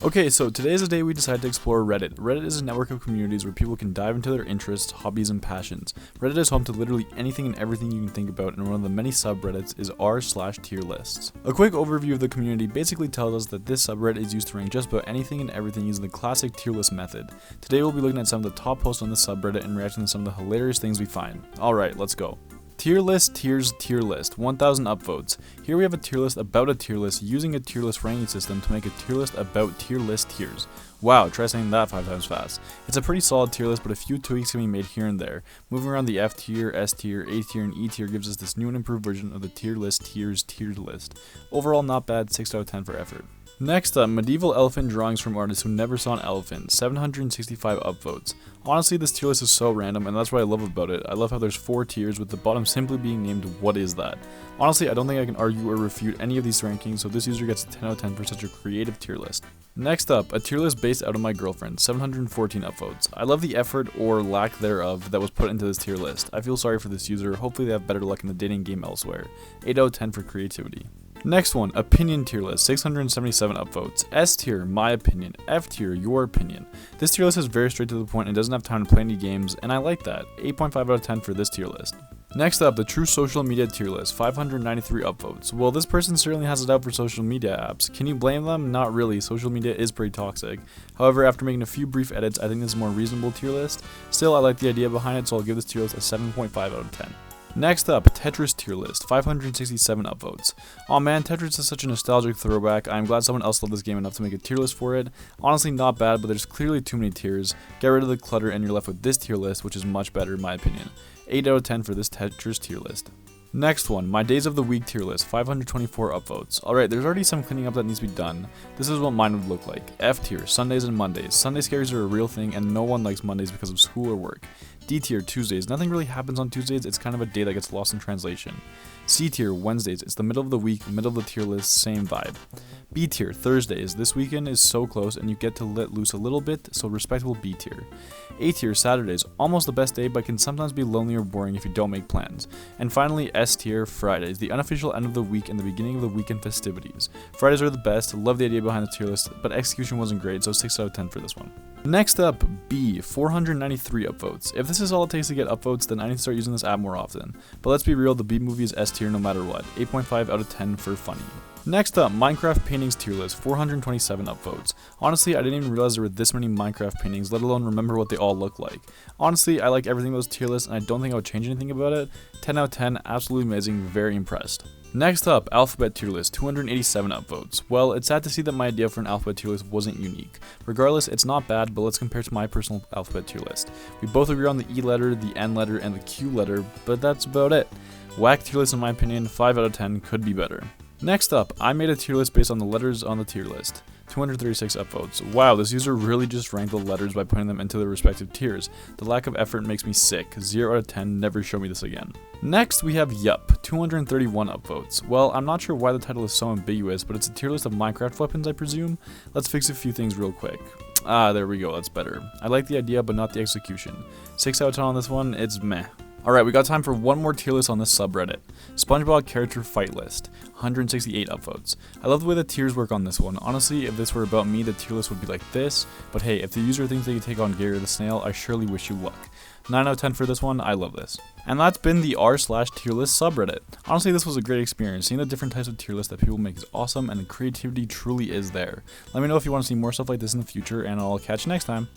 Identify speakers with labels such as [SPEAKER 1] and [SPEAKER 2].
[SPEAKER 1] Okay, so today is the day we decided to explore Reddit. Reddit is a network of communities where people can dive into their interests, hobbies, and passions. Reddit is home to literally anything and everything you can think about, and one of the many subreddits is r/tierlists. A quick overview of the community basically tells us that this subreddit is used to rank just about anything and everything using the classic tier list method. Today we'll be looking at some of the top posts on the subreddit and reacting to some of the hilarious things we find. Alright, let's go. Tier list, tiers, tier list, 1000 upvotes. Here we have a tier list about a tier list using a tier list ranking system to make a tier list about tier list tiers. Wow, try saying that 5 times fast. It's a pretty solid tier list, but a few tweaks can be made here and there. Moving around the F tier, S tier, A tier, and E tier gives us this new and improved version of the tier list tiers tiered list. Overall not bad, 6 out of 10 for effort. Next up, medieval elephant drawings from artists who never saw an elephant, 765 upvotes. Honestly, this tier list is so random, and that's what I love about it. I love how there's 4 tiers, with the bottom simply being named what is that. Honestly, I don't think I can argue or refute any of these rankings, so this user gets a 10 out of 10 for such a creative tier list. Next up, a tier list based out of my girlfriend, 714 upvotes. I love the effort, or lack thereof, that was put into this tier list. I feel sorry for this user, hopefully they have better luck in the dating game elsewhere. 8 out of 10 for creativity. Next one, opinion tier list, 677 upvotes. S tier, my opinion. F tier, your opinion. This tier list is very straight to the point and doesn't have time to play any games, and I like that. 8.5 out of 10 for this tier list. Next up, the true social media tier list, 593 upvotes. Well, this person certainly has it out for social media apps. Can you blame them? Not really, social media is pretty toxic. However, after making a few brief edits, I think this is a more reasonable tier list. Still, I like the idea behind it, so I'll give this tier list a 7.5 out of 10. Next up, Tetris tier list, 567 upvotes. Aw man, Tetris is such a nostalgic throwback. I'm glad someone else loved this game enough to make a tier list for it. Honestly, not bad, but there's clearly too many tiers. Get rid of the clutter and you're left with this tier list, which is much better in my opinion. 8 out of 10 for this Tetris tier list. Next one, my days of the week tier list, 524 upvotes. Alright, there's already some cleaning up that needs to be done. This is what mine would look like. F tier, Sundays and Mondays. Sunday scaries are a real thing and no one likes Mondays because of school or work. D tier, Tuesdays. Nothing really happens on Tuesdays, it's kind of a day that gets lost in translation. C tier, Wednesdays. It's the middle of the week, middle of the tier list, same vibe. B tier, Thursdays. This weekend is so close and you get to let loose a little bit, so respectable B tier. A tier, Saturdays. Almost the best day, but can sometimes be lonely or boring if you don't make plans. And finally, S tier, Fridays. The unofficial end of the week and the beginning of the weekend festivities. Fridays are the best, love the idea behind the tier list, but execution wasn't great, so 6 out of 10 for this one. Next up, B, 493 upvotes. If this is all it takes to get upvotes, then I need to start using this app more often. But let's be real, the B movie is S tier no matter what. 8.5 out of 10 for funny. Next up, Minecraft paintings tier list, 427 upvotes. Honestly, I didn't even realize there were this many Minecraft paintings, let alone remember what they all look like. Honestly, I like everything about this tier list and I don't think I would change anything about it. 10 out of 10, absolutely amazing, very impressed. Next up, alphabet tier list, 287 upvotes. Well, it's sad to see that my idea for an alphabet tier list wasn't unique. Regardless, it's not bad, but let's compare to my personal alphabet tier list. We both agree on the E letter, the N letter, and the Q letter, but that's about it. Whack tier list in my opinion, 5 out of 10, could be better. Next up, I made a tier list based on the letters on the tier list. 236 upvotes. Wow, this user really just ranked the letters by putting them into their respective tiers. The lack of effort makes me sick. 0 out of 10, never show me this again. Next, we have Yup, 231 upvotes. Well, I'm not sure why the title is so ambiguous, but it's a tier list of Minecraft weapons, I presume? Let's fix a few things real quick. Ah, there we go, that's better. I like the idea, but not the execution. 6 out of 10 on this one, it's meh. Alright, we got time for one more tier list on this subreddit. SpongeBob character fight list, 168 upvotes. I love the way the tiers work on this one. Honestly, if this were about me, the tier list would be like this, but hey, if the user thinks they can take on Gary the Snail, I surely wish you luck. 9 out of 10 for this one, I love this. And that's been the r/tier list subreddit. Honestly, this was a great experience. Seeing the different types of tier lists that people make is awesome, and the creativity truly is there. Let me know if you want to see more stuff like this in the future, and I'll catch you next time.